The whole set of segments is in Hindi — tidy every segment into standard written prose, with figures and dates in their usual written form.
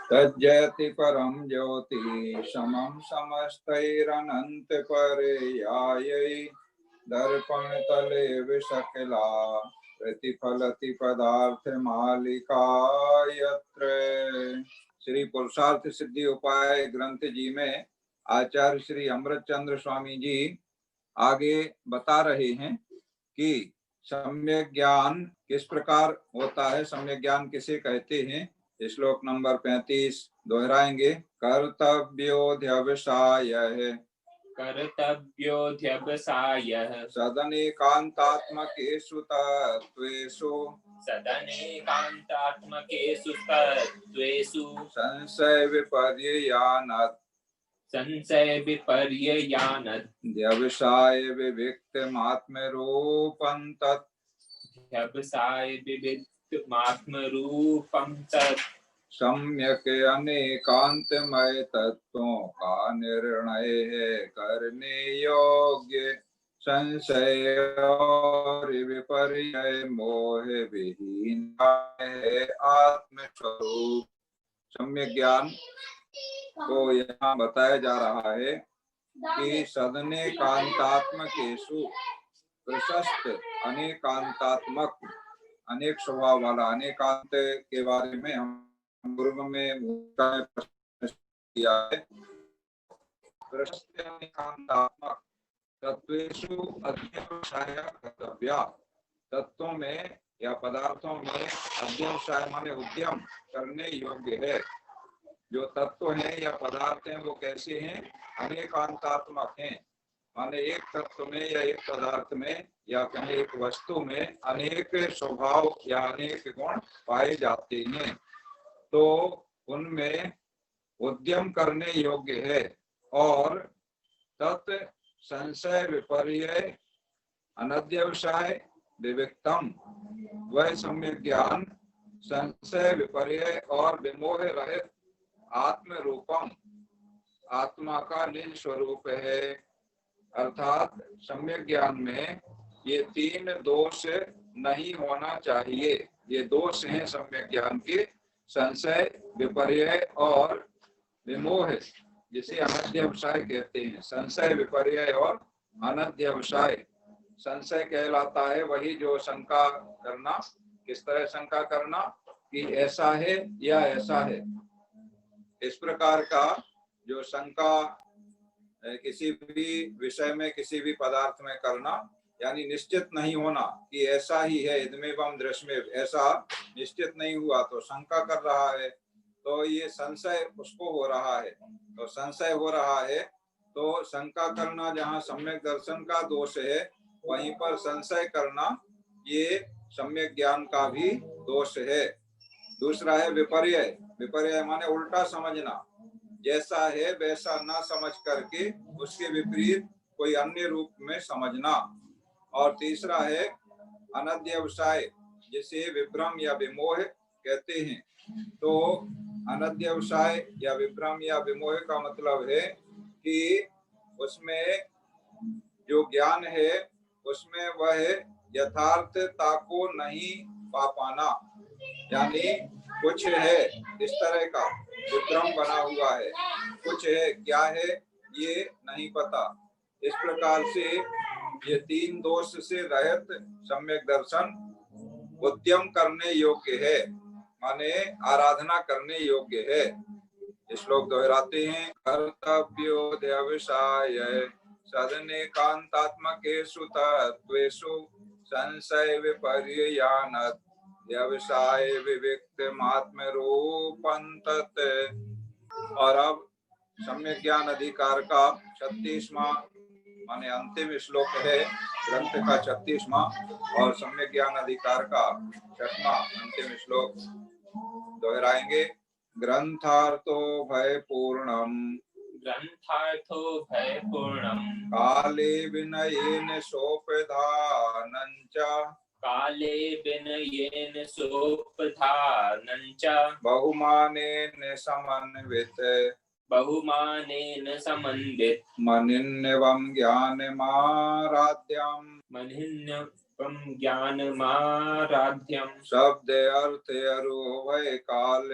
तज्जयति परम ज्योति समम समस्तैरनंत पर्यायै दर्पण तले विशकला प्रतिफलति पदार्थ मालिका यत्र। श्री पुरुषार्थ सिद्धि उपाय ग्रंथ जी में आचार्य श्री अमृत चंद्र स्वामी जी आगे बता रहे हैं कि सम्यक ज्ञान किस प्रकार होता है, सम्यक ज्ञान किसे कहते हैं। श्लोक नंबर 35 दोहराएंगे। कर्तव्योऽध्यवसायः कर्तव्योऽध्यवसायः सदनेकान्तात्मकेषु तत्त्वेषु सदनेकान्तात्मकेषु तत्त्वेषु संशय विपर्ययानत् व्यवसाय विविक्तमात्मरूपं तत् व्यवसाय विविक्तमात्मरूपं तत् सम्यक अनेकांतमय तत्वों का निर्णय है करने योग्य संशय और विपर्यय मोह विहीन है आत्मस्वरूप। सम्यक ज्ञान को यहाँ बताया जा रहा है कि सदनेकांतात्मकेषु प्रशस्त अनेकांतात्मक अनेक स्वभाव वाला अनेकांत के बारे में हम पूर्व में प्रश्न किया है। प्रशस्त अनेकांतात्मक तत्वेषु अध्यवसाय कर्तव्य, तत्वों में या पदार्थों में अध्यवसाय माने उद्यम करने योग्य है। जो तत्व हैं या पदार्थ हैं वो कैसे हैं? अनेकांतात्मक हैं, माने एक तत्व में या एक पदार्थ में या कहीं एक वस्तु में अनेक स्वभाव या अनेक गुण पाए जाते हैं, तो उनमें उद्यम करने योग्य है। और तत् संशय विपर्यय अनध्यवसाय विविक्तम, वह सम्यक ज्ञान संशय विपर्यय और विमोह रहित आत्म रूपम, आत्मा का निज स्वरूप है। अर्थात सम्यक ज्ञान में ये तीन दोष नहीं होना चाहिए। ये दोष हैं सम्यक ज्ञान के, संशय विपर्यय और विमोह, जिसे अनध्यवसाय कहते हैं। संशय विपर्यय और अनध्यवसाय। संशय कहलाता है वही जो शंका करना। किस तरह शंका करना कि ऐसा है या ऐसा है, इस प्रकार का जो शंका किसी भी विषय में किसी भी पदार्थ में करना, यानी निश्चित नहीं होना कि ऐसा ही है, इदमेवं दृश्यमेव, ऐसा निश्चित नहीं हुआ तो शंका कर रहा है, तो ये संशय उसको हो रहा है। तो संशय हो रहा है तो शंका करना जहाँ सम्यक दर्शन का दोष है, वहीं पर संशय करना ये सम्यक ज्ञान का भी दोष है। दूसरा है विपर्यय। विपर्यय माने उल्टा समझना, जैसा है वैसा ना समझ करके उसके विपरीत कोई अन्य रूप में समझना। और तीसरा है अनध्यवसाय, जिसे विभ्रम या विमोह कहते हैं। तो अनध्यवसाय या विभ्रम या विमोह का मतलब है कि उसमें जो ज्ञान है उसमें वह यथार्थता को नहीं पा पाना, यानी कुछ है इस तरह का विभ्रम बना हुआ है, कुछ है क्या है ये नहीं पता। इस प्रकार से ये तीन दोष से रहित सम्यक दर्शन उद्यम करने योग्य है, माने आराधना करने योग्य है। श्लोक दोहराते हैं। कर्तव्योऽध्यवसाय सदनेकान्तात्मकेषु तत्त्वेषु संशय विपर्ययानत् व्यवसाय विविक्तमात्म रूपं तत्। और अब सम्यक ज्ञान अधिकार का 36वां माने अंतिम श्लोक है ग्रंथ का 36वां, और सम्यक ज्ञान अधिकार का 6वां अंतिम श्लोक दोहराएंगे। ग्रंथार्थो भय पूर्णम काले विनयेन सोपधानञ्च बहुमानेन समन्वित मनिन्नवं ज्ञानमाराध्यम् शब्द अर्थ अरूभय काल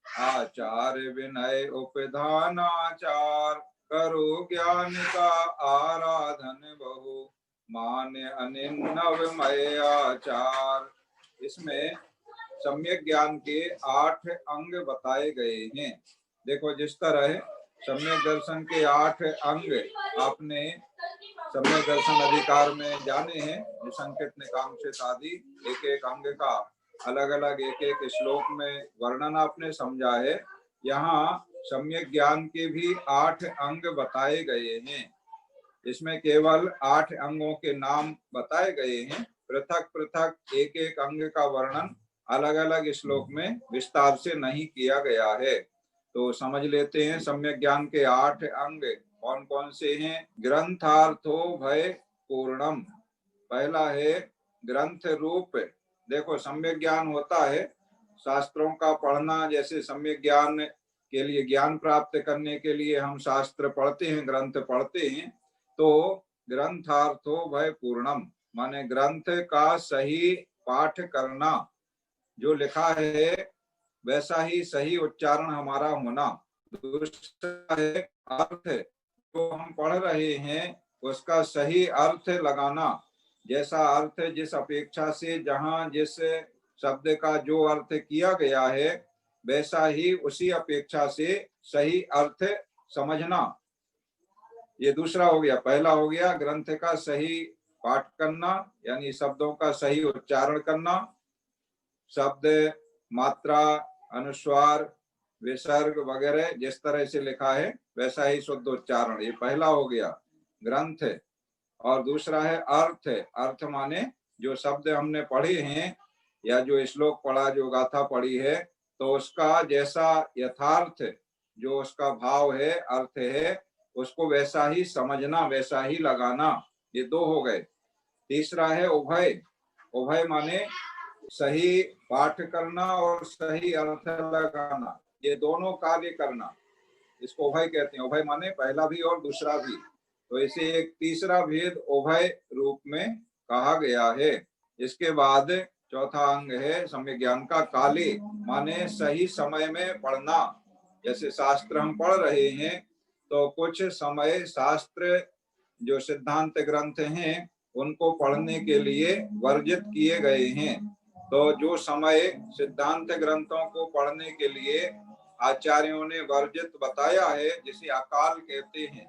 आचार्य विनय उपधानाचार, करो ज्ञान का आराधन बहु, मान्य अनिन्नवमय आचार। इसमें सम्यक ज्ञान के 8 अंग बताए गए हैं। देखो, जिस तरह सम्यक दर्शन के 8 अंग आपने सम्यक दर्शन अधिकार में जाने हैं, निसंकेत निकामचित आदि एक एक अंग का अलग अलग एक एक श्लोक में वर्णन आपने समझा है। यहाँ सम्यक ज्ञान के भी 8 अंग बताए गए हैं। इसमें केवल 8 अंगों के नाम बताए गए हैं, पृथक पृथक एक एक अंग का वर्णन अलग अलग श्लोक में विस्तार से नहीं किया गया है। तो समझ लेते हैं सम्यक ज्ञान के 8 अंग कौन कौन से हैं। ग्रंथार्थो भय पूर्णम, पहला है ग्रंथ रूप। देखो, सम्यक ज्ञान होता है शास्त्रों का पढ़ना, जैसे सम्यक ज्ञान के लिए ज्ञान प्राप्त करने के लिए हम शास्त्र पढ़ते हैं, ग्रंथ पढ़ते हैं। तो ग्रंथार्थो भय पूर्णम माने ग्रंथ का सही पाठ करना, जो लिखा है वैसा ही सही उच्चारण हमारा होना। दूसरा है अर्थ, जो हम पढ़ रहे हैं उसका सही अर्थ लगाना, जैसा अर्थ जिस अपेक्षा से जहां जिस शब्द का जो अर्थ किया गया है वैसा ही उसी अपेक्षा से सही अर्थ समझना। ये दूसरा हो गया। पहला हो गया ग्रंथ का सही पाठ करना, यानी शब्दों का सही उच्चारण करना, शब्द मात्रा अनुस्वार विसर्ग वगैरह जिस तरह से लिखा है वैसा ही शुद्ध उच्चारण, ये पहला हो गया ग्रंथ। और दूसरा है अर्थ। अर्थ माने जो शब्द हमने पढ़े हैं या जो श्लोक पढ़ा, जो गाथा पढ़ी है, तो उसका जैसा यथार्थ जो उसका भाव है, अर्थ है, उसको वैसा ही समझना, वैसा ही लगाना। ये 2 हो गए। तीसरा है उभय। उभय माने सही पाठ करना और सही अर्थ लगाना, ये दोनों कार्य करना, इसको उभय कहते हैं। उभय माने पहला भी और दूसरा भी। तो इसे एक तीसरा भेद उभय रूप में कहा गया है। इसके बाद चौथा अंग है सम्यक ज्ञान का काले, माने सही समय में पढ़ना। जैसे शास्त्र हम पढ़ रहे हैं तो कुछ समय शास्त्र जो सिद्धांत ग्रंथ हैं उनको पढ़ने के लिए वर्जित किए गए हैं। तो जो समय सिद्धांत ग्रंथों को पढ़ने के लिए आचार्यों ने वर्जित बताया है, जिसे अकाल कहते हैं।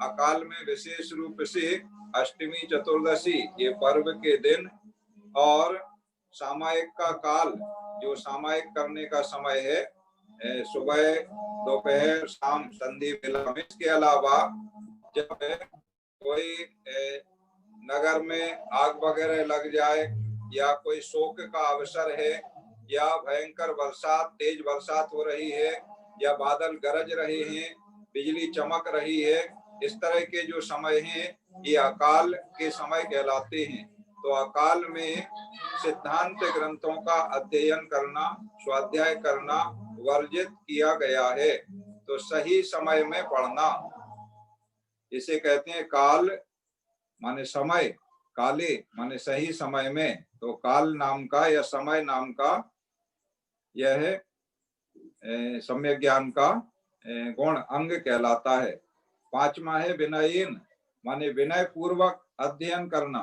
अकाल में विशेष रूप से अष्टमी चतुर्दशी ये पर्व के दिन और सामायिक का काल, जो सामायिक करने का समय है, सुबह दोपहर शाम संधि बेला में। इसके अलावा जब कोई नगर में आग वगैरह लग जाए या कोई शोक का अवसर है या भयंकर बरसात, तेज बरसात हो रही है या बादल गरज रहे हैं, बिजली चमक रही है, इस तरह के जो समय हैं ये अकाल के समय कहलाते हैं। तो अकाल में सिद्धांत ग्रंथों का अध्ययन करना, स्वाध्याय करना वर्जित किया गया है। तो सही समय में पढ़ना, इसे कहते हैं काल माने समय, काले माने सही समय में। तो काल नाम का या समय नाम का यह है सम्यक ज्ञान का गुण अंग कहलाता है। पांचवा है विनयीन, माने विनय पूर्वक अध्ययन करना।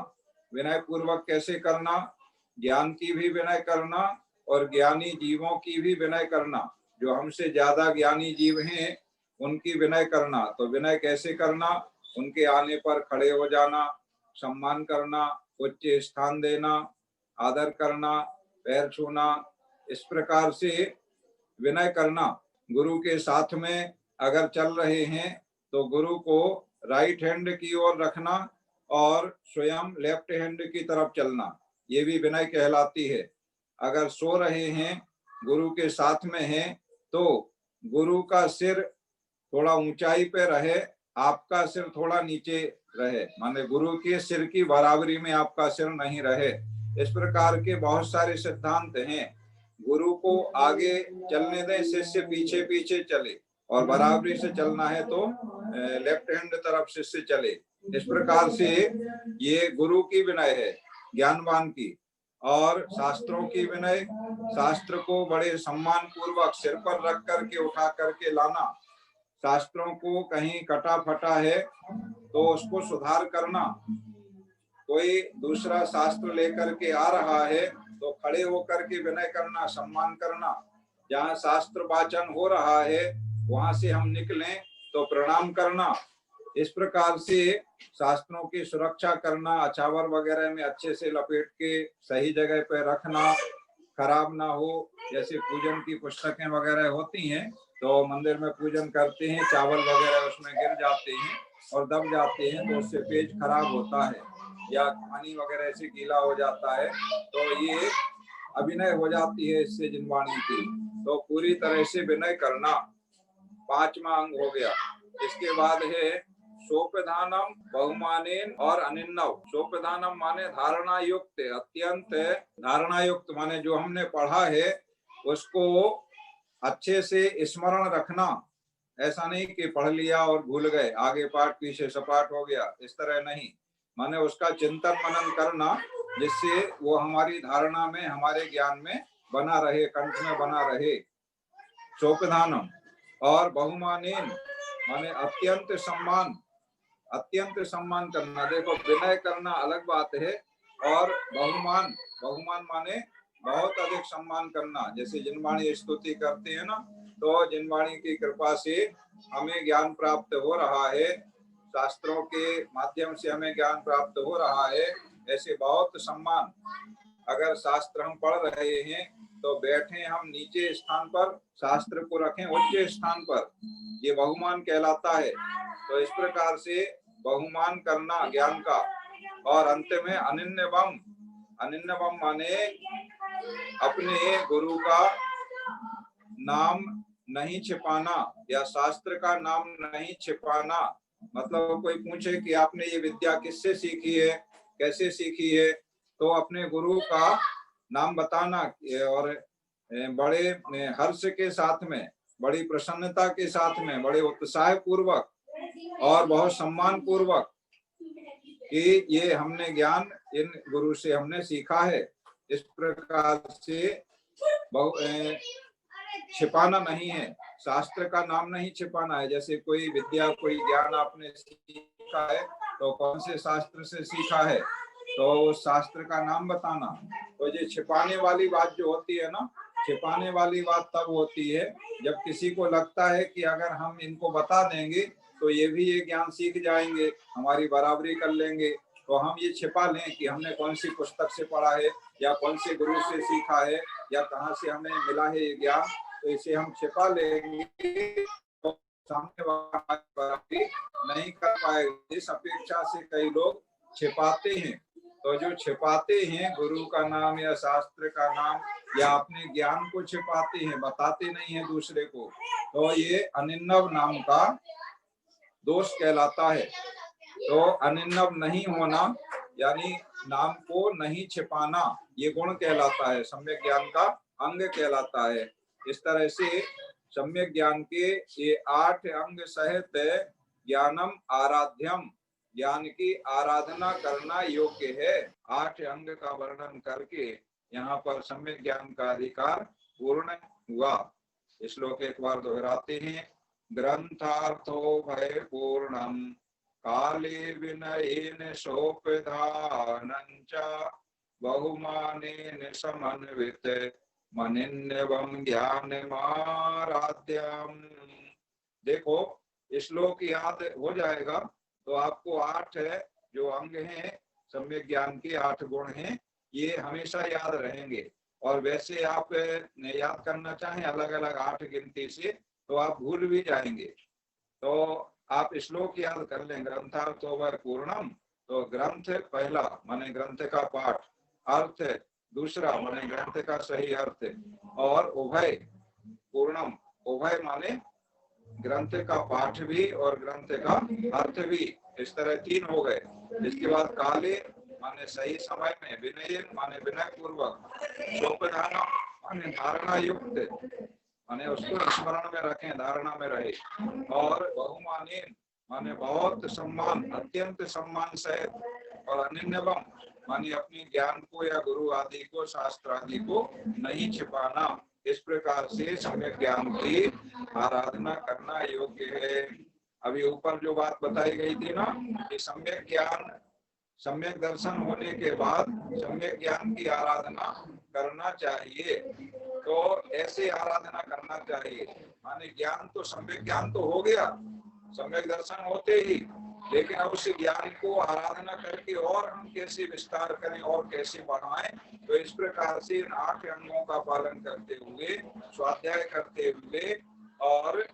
विनय पूर्वक कैसे करना? ज्ञान की भी विनय करना और ज्ञानी जीवों की भी विनय करना। जो हमसे ज्यादा ज्ञानी जीव हैं उनकी विनय करना। तो विनय कैसे करना? उनके आने पर खड़े हो जाना, सम्मान करना, उच्च स्थान देना, आदर करना, पैर छूना, इस प्रकार से विनय करना। गुरु के साथ में अगर चल रहे हैं तो गुरु को राइट हैंड की ओर रखना और स्वयं लेफ्ट हैंड की तरफ चलना, ये भी विनय कहलाती है। अगर सो रहे हैं, गुरु के साथ में हैं, तो गुरु का सिर थोड़ा ऊंचाई पे रहे, आपका सिर थोड़ा नीचे रहे, माने गुरु के सिर की बराबरी में आपका सिर नहीं रहे। इस प्रकार के बहुत सारे सिद्धांत हैं। गुरु को आगे चलने दें, शिष्य पीछे पीछे चले, और बराबरी से चलना है तो लेफ्ट हैंड तरफ शिष्य चले। इस प्रकार से ये गुरु की विनय है, ज्ञानवान की। और शास्त्रों की विनय, शास्त्र को बड़े सम्मान पूर्वक सिर पर रख करके उठा करके लाना, शास्त्रों को कहीं कटा फटा है तो उसको सुधार करना, कोई दूसरा शास्त्र लेकर के आ रहा है तो खड़े होकर के विनय करना, सम्मान करना, जहाँ शास्त्र वाचन हो रहा है वहां से हम निकलें तो प्रणाम करना। इस प्रकार से शास्त्रों की सुरक्षा करना, अचावर वगैरह में अच्छे से लपेट के सही जगह पे रखना, खराब ना हो। जैसे पूजन की पुस्तकें वगैरह होती हैं तो मंदिर में पूजन करते हैं, चावल वगैरह उसमें गिर जाते हैं और दब जाते हैं तो उससे पेज खराब होता है, या पानी वगैरह से गीला हो जाता है तो ये अभिनय हो जाती है इससे जिनवाणी की। तो पूरी तरह से विनय करना 5वां अंग हो गया। इसके बाद है सोपधानम बहुमानेन और अनिन्नव। सोपधानम माने धारणा युक्त, अत्यंत धारणा युक्त, माने जो हमने पढ़ा है उसको अच्छे से स्मरण रखना। ऐसा नहीं कि पढ़ लिया और भूल गए, आगे पाठ पीछे सपाट हो गया, इस तरह नहीं। माने उसका चिंतन मनन करना जिससे वो हमारी धारणा में, हमारे ज्ञान में बना रहे, कंठ में बना रहे। सोपधानम और बहुमानेन माने अत्यंत सम्मान, अत्यंत सम्मान करना। देखो विनय करना अलग बात है और बहुमान, बहुमान माने बहुत अधिक सम्मान करना। जैसे जिनवाणी स्तुति करते हैं ना, तो जिनवाणी की कृपा से हमें ज्ञान प्राप्त हो रहा है, शास्त्रों के माध्यम से हमें ज्ञान प्राप्त हो रहा है, ऐसे बहुत सम्मान। अगर शास्त्र हम पढ़ रहे हैं तो बैठे हम नीचे स्थान पर, शास्त्र को रखें उच्च स्थान पर, ये बहुमान कहलाता है। तो इस प्रकार से बहुमान करना ज्ञान का। और अंत में अनिन्नवम, अनिन्नवम माने अपने गुरु का नाम नहीं छिपाना या शास्त्र का नाम नहीं छिपाना। मतलब कोई पूछे कि आपने ये विद्या किससे सीखी है, कैसे सीखी है, तो अपने गुरु का नाम बताना और बड़े हर्ष के साथ में, बड़ी प्रसन्नता के साथ में, बड़े उत्साह पूर्वक और बहुत सम्मान पूर्वक कि ये हमने ज्ञान इन गुरु से हमने सीखा है। इस प्रकार से छिपाना नहीं है, शास्त्र का नाम नहीं छिपाना है। जैसे कोई विद्या, कोई ज्ञान आपने सीखा है तो कौन से शास्त्र से सीखा है तो उस शास्त्र का नाम बताना। तो ये छिपाने वाली बात जो होती है ना, छिपाने वाली बात तब होती है जब किसी को लगता है कि अगर हम इनको बता देंगे तो ये भी ये ज्ञान सीख जाएंगे, हमारी बराबरी कर लेंगे, तो हम ये छिपा लें कि हमने कौन सी पुस्तक से पढ़ा है या कौन से गुरु से सीखा है या कहाँ से हमें मिला है ये ज्ञान, तो इसे हम छिपा लेंगे तो सामने वाला बराबरी नहीं कर पाएगा। इस अपेक्षा से कई लोग छिपाते हैं। तो जो छिपाते हैं गुरु का नाम या शास्त्र का नाम या अपने ज्ञान को छिपाते हैं, बताते नहीं है दूसरे को, तो ये अनिन्नव नाम का दोष कहलाता है। तो अनिन्नव नहीं होना यानी नाम को नहीं छिपाना, ये गुण कहलाता है, सम्यक ज्ञान का अंग कहलाता है। इस तरह से सम्यक ज्ञान के ये 8 अंग सहित ज्ञानम आराध्यम, ज्ञान की आराधना करना योग्य है। 8 अंग का वर्णन करके यहाँ पर सम्यक ज्ञान का अधिकार पूर्ण हुआ। श्लोक एक बार दोहराते हैं। ग्रंथार्थो भय पूर्णम काले विनयेन सोपधानञ्च बहुमानेन समन्वित मनिन्नवं ज्ञानमाराध्यम्। देखो श्लोक याद हो जाएगा तो आपको 8 जो अंग हैं सम्यक ज्ञान के 8 गुण हैं, ये हमेशा याद रहेंगे। और वैसे आप याद करना चाहें अलग अलग 8 गिनती से तो आप भूल भी जाएंगे। तो आप श्लोक याद कर लें। ग्रंथार्थो वै पूर्णम, तो ग्रंथ पहला माने ग्रंथ का पाठ, अर्थ दूसरा माने ग्रंथ का सही अर्थ, और उभय पूर्णम, उभय माने ग्रंथ का पाठ भी और ग्रंथ का अर्थ भी, इस तरह 3 हो गए। इसके बाद काले माने सही समय में, विनय माने विनय पूर्वक, सोपधानम माने धारणा युक्त माने उसको स्मरण में रखें, धारणा में रहे, और बहुमानेन माने बहुत सम्मान, अत्यंत सम्मान सहित, और अनिन्नवम मानी अपने ज्ञान को या गुरु आदि को, शास्त्र आदि को नहीं छिपाना। इस प्रकार से सम्यक ज्ञान की आराधना करना योग्य है। अभी ऊपर जो बात बताई गई थी ना कि सम्यक ज्ञान, सम्यक दर्शन होने के बाद सम्यक ज्ञान की आराधना करना चाहिए। तो ऐसे आराधना करना चाहिए, माने ज्ञान तो, सम्यक ज्ञान तो हो गया सम्यक दर्शन होते ही, लेकिन अब उस ज्ञान को आराधना करके और हम कैसे विस्तार करें और कैसे बढ़ाएं। तो इस प्रकार से इन 8 अंगों का पालन करते हुए, स्वाध्याय करते हुए और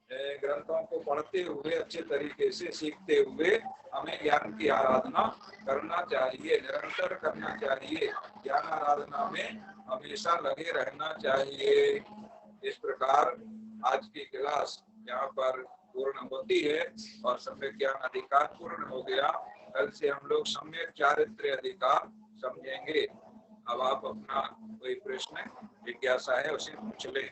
ग्रंथों को पढ़ते हुए, अच्छे तरीके से सीखते हुए हमें ज्ञान की आराधना करना चाहिए, निरंतर करना चाहिए। ज्ञान आराधना में हमेशा लगे रहना चाहिए। इस प्रकार आज की क्लास यहाँ पर पूर्ण होती है और सम्यक ज्ञान अधिकार पूर्ण हो गया। कल से हम लोग सम्यक चारित्र्य अधिकार समझेंगे। अब आप अपना कोई प्रश्न, जिज्ञासा है उसे पूछ लें।